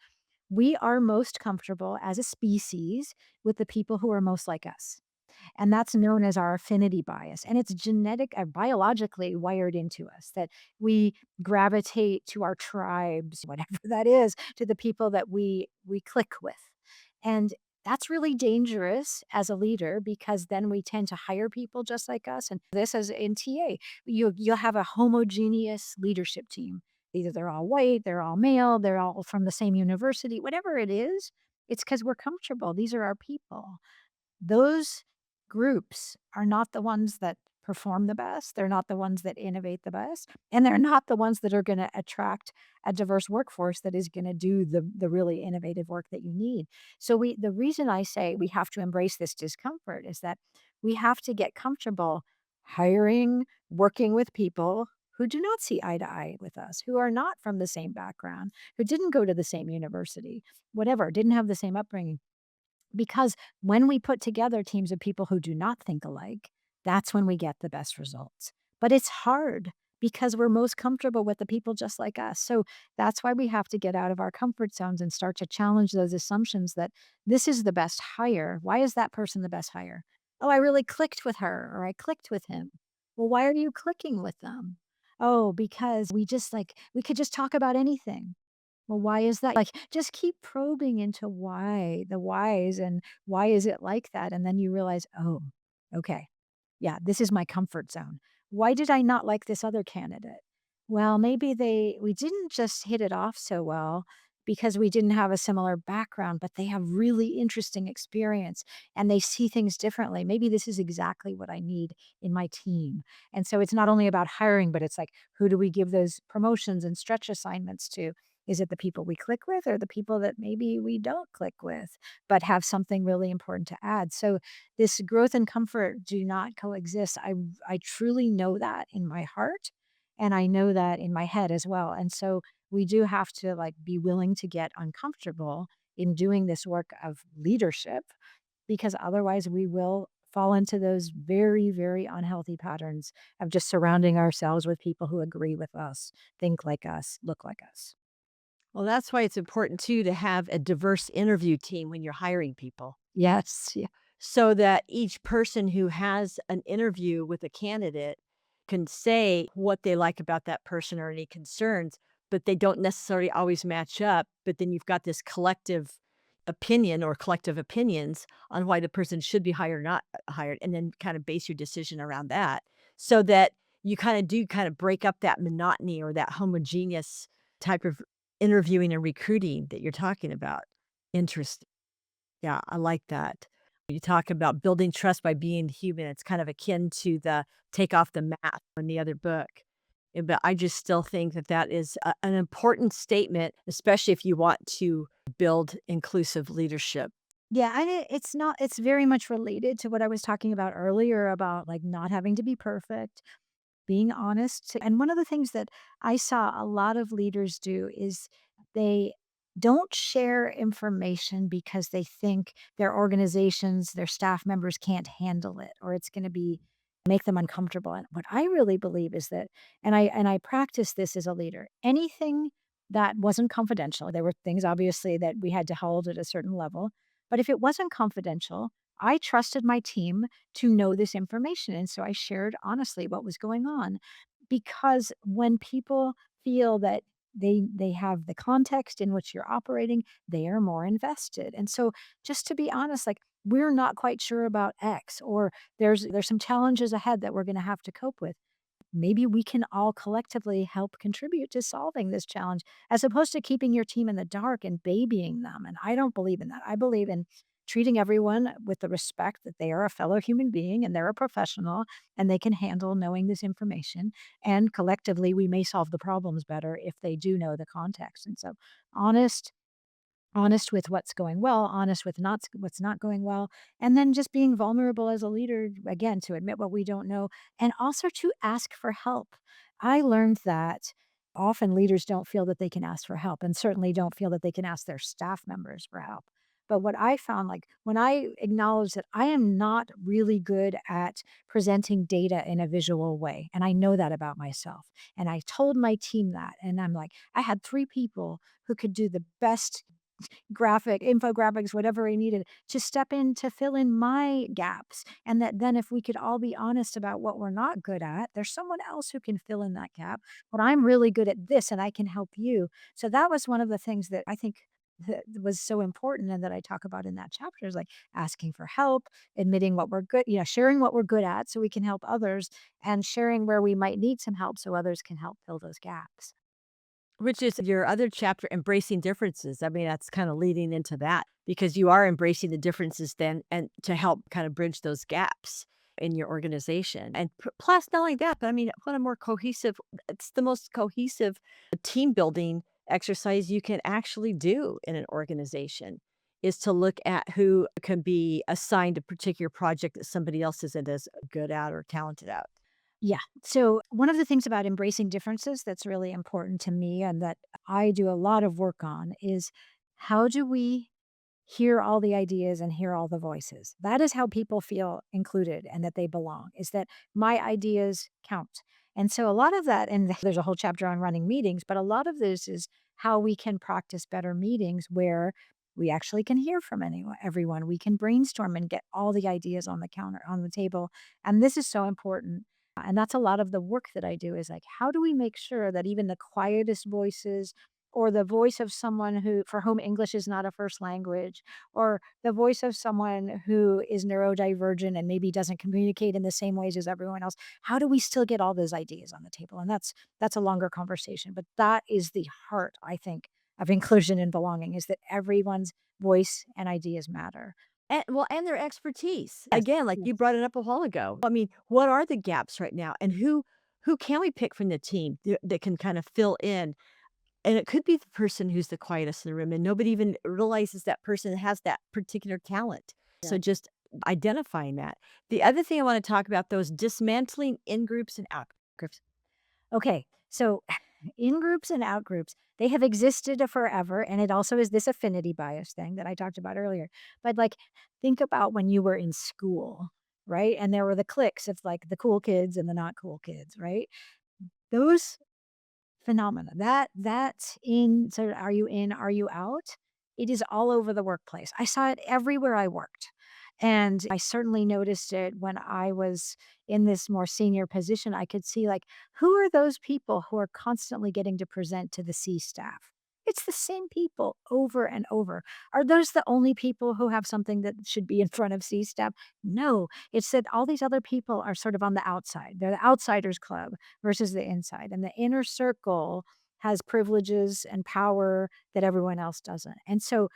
we are most comfortable as a species with the people who are most like us. And that's known as our affinity bias. And it's biologically wired into us that we gravitate to our tribes, whatever that is, to the people that we click with. And that's really dangerous as a leader because then we tend to hire people just like us. And this as in TA, you'll have a homogeneous leadership team. Either they're all white, they're all male, they're all from the same university, whatever it is, it's because we're comfortable. These are our people. Those groups are not the ones that perform the best, they're not the ones that innovate the best, and they're not the ones that are gonna attract a diverse workforce that is gonna do the really innovative work that you need. So the reason I say we have to embrace this discomfort is that we have to get comfortable hiring, working with people who do not see eye to eye with us, who are not from the same background, who didn't go to the same university, whatever, didn't have the same upbringing. Because when we put together teams of people who do not think alike, that's when we get the best results. But it's hard because we're most comfortable with the people just like us. So that's why we have to get out of our comfort zones and start to challenge those assumptions that this is the best hire. Why is that person the best hire? Oh, I really clicked with her or I clicked with him. Well, why are you clicking with them? Oh, because we could just talk about anything. Well, why is that? Like, just keep probing into why, the whys, and why is it like that? And then you realize, oh, okay, yeah, this is my comfort zone. Why did I not like this other candidate? Well, maybe we didn't just hit it off so well because we didn't have a similar background, but they have really interesting experience and they see things differently. Maybe this is exactly what I need in my team. And so it's not only about hiring, but it's like, who do we give those promotions and stretch assignments to? Is it the people we click with or the people that maybe we don't click with, but have something really important to add? So this growth and comfort do not coexist. I truly know that in my heart, and I know that in my head as well. And so we do have to like be willing to get uncomfortable in doing this work of leadership, because otherwise we will fall into those very, very unhealthy patterns of just surrounding ourselves with people who agree with us, think like us, look like us. Well, that's why it's important too to have a diverse interview team when you're hiring people, Yes. Yeah. so that each person who has an interview with a candidate can say what they like about that person or any concerns, but they don't necessarily always match up. But then you've got this collective opinion or collective opinions on why the person should be hired or not hired, and then kind of base your decision around that so that you kind of do kind of break up that monotony or that homogeneous type of interviewing and recruiting that you're talking about. Interesting. Yeah, I like that. You talk about building trust by being human. It's kind of akin to the take off the mask in the other book. But I just still think that that is an important statement, especially if you want to build inclusive leadership. Yeah, and it's not, it's very much related to what I was talking about earlier about like not having to be perfect, being honest. And one of the things that I saw a lot of leaders do is they don't share information because they think their organizations, their staff members can't handle it, or it's going to be make them uncomfortable. And what I really believe is that, and I practice this as a leader, anything that wasn't confidential, there were things obviously that we had to hold at a certain level, but if it wasn't confidential, I trusted my team to know this information. And so I shared honestly what was going on, because when people feel that they have the context in which you're operating, they are more invested. And so just to be honest, like we're not quite sure about X, or there's some challenges ahead that we're going to have to cope with. Maybe we can all collectively help contribute to solving this challenge, as opposed to keeping your team in the dark and babying them. And I don't believe in that. I believe in treating everyone with the respect that they are a fellow human being and they're a professional and they can handle knowing this information. And collectively, we may solve the problems better if they do know the context. And so, honest honest with what's going well, honest with not what's not going well, and then just being vulnerable as a leader, again, to admit what we don't know and also to ask for help. I learned that often leaders don't feel that they can ask for help and certainly don't feel that they can ask their staff members for help. But what I found, like when I acknowledge that I am not really good at presenting data in a visual way, and I know that about myself, and I told my team that, and I'm like, I had 3 people who could do the best infographics, whatever I needed to step in to fill in my gaps. And that then if we could all be honest about what we're not good at, there's someone else who can fill in that gap. But I'm really good at this and I can help you. So that was one of the things that I think that was so important and that I talk about in that chapter is like asking for help, admitting what we're good, sharing what we're good at so we can help others, and sharing where we might need some help so others can help fill those gaps. Which is your other chapter, embracing differences. I mean, that's kind of leading into that because you are embracing the differences then and to help kind of bridge those gaps in your organization. And plus, not only that, but I mean, what a more cohesive, it's the most cohesive team building exercise you can actually do in an organization is to look at who can be assigned a particular project that somebody else isn't as good at or talented at. Yeah. So, one of the things about embracing differences that's really important to me and that I do a lot of work on is how do we hear all the ideas and hear all the voices? That is how people feel included and that they belong, is that my ideas count. And so, a lot of that, and there's a whole chapter on running meetings, but a lot of this is how we can practice better meetings where we actually can hear from everyone. We can brainstorm and get all the ideas on the counter, on the table. And this is so important, and that's a lot of the work that I do is like, how do we make sure that even the quietest voices, or the voice of someone who for whom English is not a first language, or the voice of someone who is neurodivergent and maybe doesn't communicate in the same ways as everyone else, how do we still get all those ideas on the table? And that's a longer conversation, but that is the heart, I think, of inclusion and belonging, is that everyone's voice and ideas matter. And well, and their expertise. Yes. Again, like you Yes. brought it up a while ago. I mean, what are the gaps right now? And who can we pick from the team that can kind of fill in And it could be the person who's the quietest in the room, and nobody even realizes that person has that particular talent. Yeah. So just identifying that. The other thing I want to talk about, though, is dismantling in groups and out groups. Okay, so in groups and out groups, they have existed forever, and it also is this affinity bias thing that I talked about earlier. But like, think about when you were in school, right? And there were the cliques of like the cool kids and the not cool kids, right? Those phenomena. That's in so are you in, are you out? It is all over the workplace. I saw it everywhere I worked. And I certainly noticed it when I was in this more senior position. I could see like who are those people who are constantly getting to present to the C staff? It's the same people over and over. Are those the only people who have something that should be in front of C staff? No, it's that all these other people are sort of on the outside. They're the outsiders club versus the inside. And the inner circle has privileges and power that everyone else doesn't. And so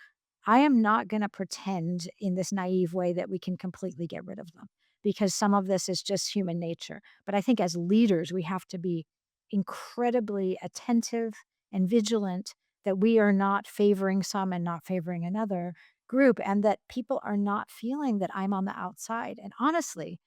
I am not going to pretend in this naive way that we can completely get rid of them because some of this is just human nature. But I think as leaders, we have to be incredibly attentive and vigilant that we are not favoring some and not favoring another group, and that people are not feeling that I'm on the outside. And honestly,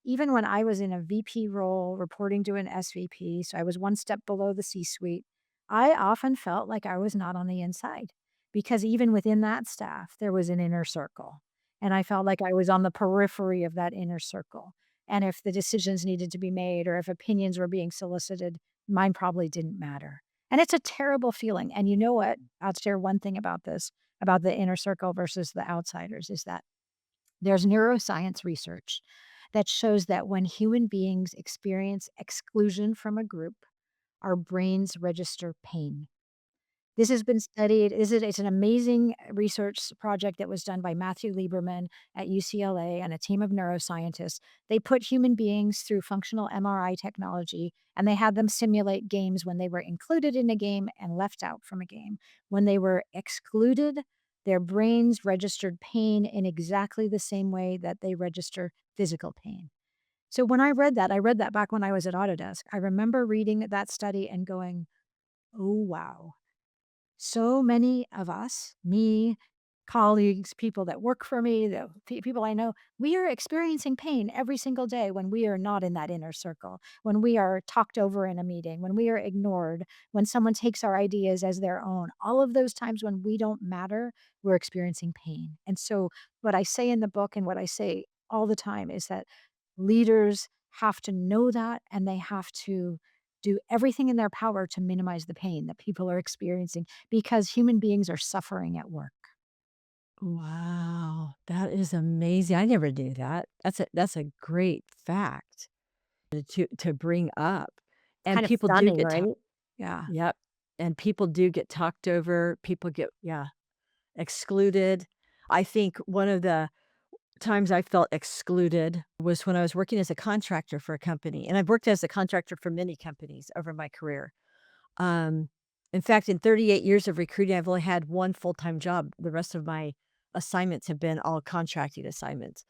even when I was in a VP role reporting to an SVP, so I was one step below the C suite, I often felt like I was not on the inside because even within that staff, there was an inner circle. And I felt like I was on the periphery of that inner circle. And if the decisions needed to be made or if opinions were being solicited, mine probably didn't matter. And it's a terrible feeling. And you know what? I'll share one thing about this, about the inner circle versus the outsiders, is that there's neuroscience research that shows that when human beings experience exclusion from a group, our brains register pain. This has been studied. It's an amazing research project that was done by Matthew Lieberman at UCLA and a team of neuroscientists. They put human beings through functional MRI technology, and they had them simulate games when they were included in a game and left out from a game. When they were excluded, their brains registered pain in exactly the same way that they register physical pain. So when I read that back when I was at Autodesk. I remember reading that study and going, "Oh, wow." So many of us, me, colleagues, people that work for me, the people I know, we are experiencing pain every single day when we are not in that inner circle, when we are talked over in a meeting, when we are ignored, when someone takes our ideas as their own. All of those times when we don't matter, we're experiencing pain. And so, what I say in the book and what I say all the time is that leaders have to know that and they have to do everything in their power to minimize the pain that people are experiencing because human beings are suffering at work. Wow, that is amazing. I never knew that. That's a great fact to bring up. And Kind of people do stunning, get right? talked. Yeah, Yep. And people do get talked over. People get, yeah, excluded. I think one of the times I felt excluded was when I was working as a contractor for a company. And I've worked as a contractor for many companies over my career. Um, in fact, in 38 years of recruiting, I've only had one full-time job. The rest of my assignments have been all contracting assignments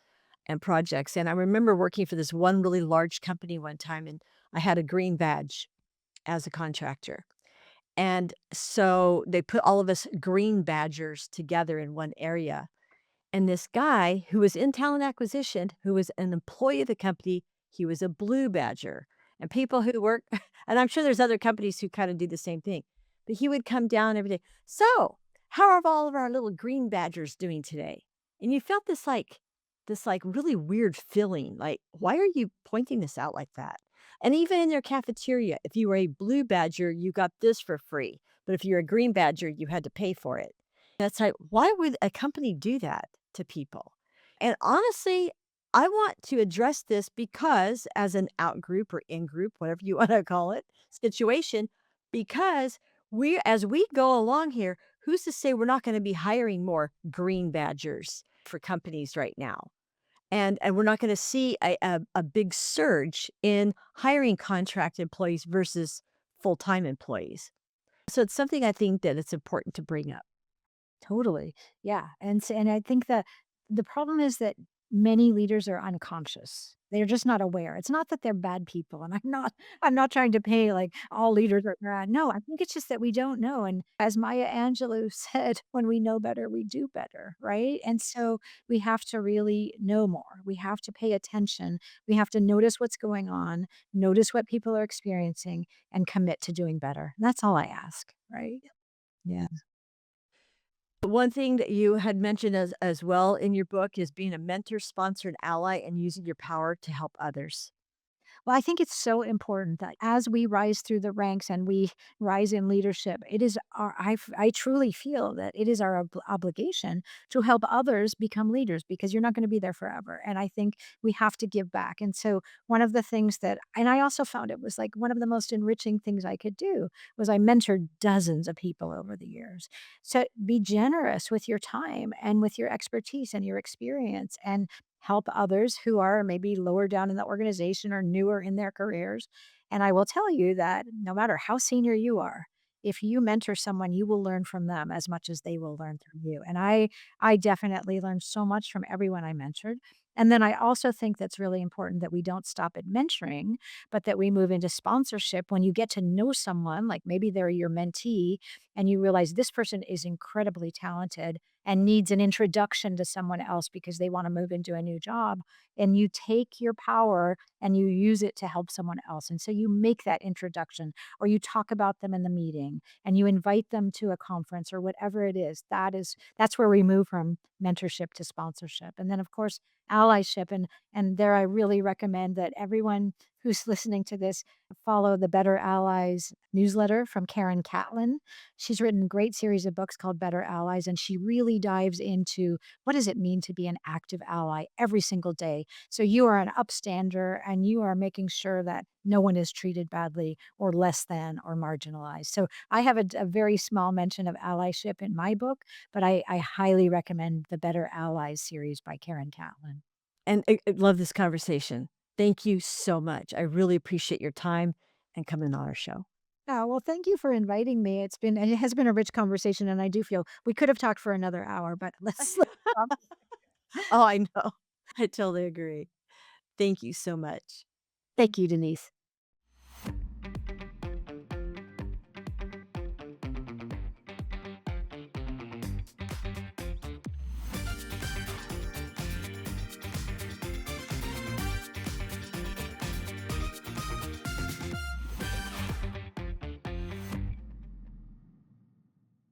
and projects. And I remember working for this one really large company one time, and I had a green badge as a contractor. And so they put all of us green badgers together in one area. And this guy who was in talent acquisition, who was an employee of the company, he was a blue badger. And people who work, and I'm sure there's other companies who kind of do the same thing, but he would come down every day. So, how are all of our little green badgers doing today? And you felt this really weird feeling, like, why are you pointing this out like that? And even in their cafeteria, if you were a blue badger, you got this for free. But if you're a green badger, you had to pay for it. That's like, why would a company do that to people? And honestly, I want to address this because as an out group or in group, whatever you want to call it, situation, because as we go along here, who's to say we're not going to be hiring more green badgers for companies right now? And we're not going to see a big surge in hiring contract employees versus full-time employees. So it's something I think that it's important to bring up. totally. Yeah, and I think that the problem is that many leaders are unconscious. They're just not aware. It's not that they're bad people, and I'm not trying to pay like all leaders are bad. No, I think it's just that we don't know. And as Maya Angelou said, when we know better, we do better, right? And so we have to really know more. We have to pay attention. We have to notice what's going on, notice what people are experiencing, and commit to doing better. That's all I ask, right? Yeah. One thing that you had mentioned as well in your book is being a mentor, sponsor, and ally and using your power to help others. Well, I think it's so important that as we rise through the ranks and we rise in leadership, it is I truly feel that it is our obligation to help others become leaders because you're not going to be there forever. And I think we have to give back. And so one of the things that, and I also found it was like one of the most enriching things I could do was I mentored dozens of people over the years. So be generous with your time and with your expertise and your experience and help others who are maybe lower down in the organization or newer in their careers. And I will tell you that no matter how senior you are, if you mentor someone, you will learn from them as much as they will learn from you. And I definitely learned so much from everyone I mentored. And then I also think that's really important that we don't stop at mentoring, but that we move into sponsorship when you get to know someone, like maybe they're your mentee, and you realize this person is incredibly talented and needs an introduction to someone else because they want to move into a new job. And you take your power and you use it to help someone else. And so you make that introduction or you talk about them in the meeting and you invite them to a conference or whatever it is. That's where we move from mentorship to sponsorship. And then of course allyship. And there I really recommend that everyone who's listening to this follow the Better Allies newsletter from Karen Catlin. She's written a great series of books called Better Allies, and she really dives into what does it mean to be an active ally every single day. So you are an upstander and you are making sure that no one is treated badly or less than or marginalized. So I have a very small mention of allyship in my book, but I highly recommend the Better Allies series by Karen Catlin. And I love this conversation. Thank you so much. I really appreciate your time and coming on our show. Oh, well, thank you for inviting me. It has been a rich conversation, and I do feel we could have talked for another hour, but let's stop. Oh, I know. I totally agree. Thank you so much. Thank you, Denise.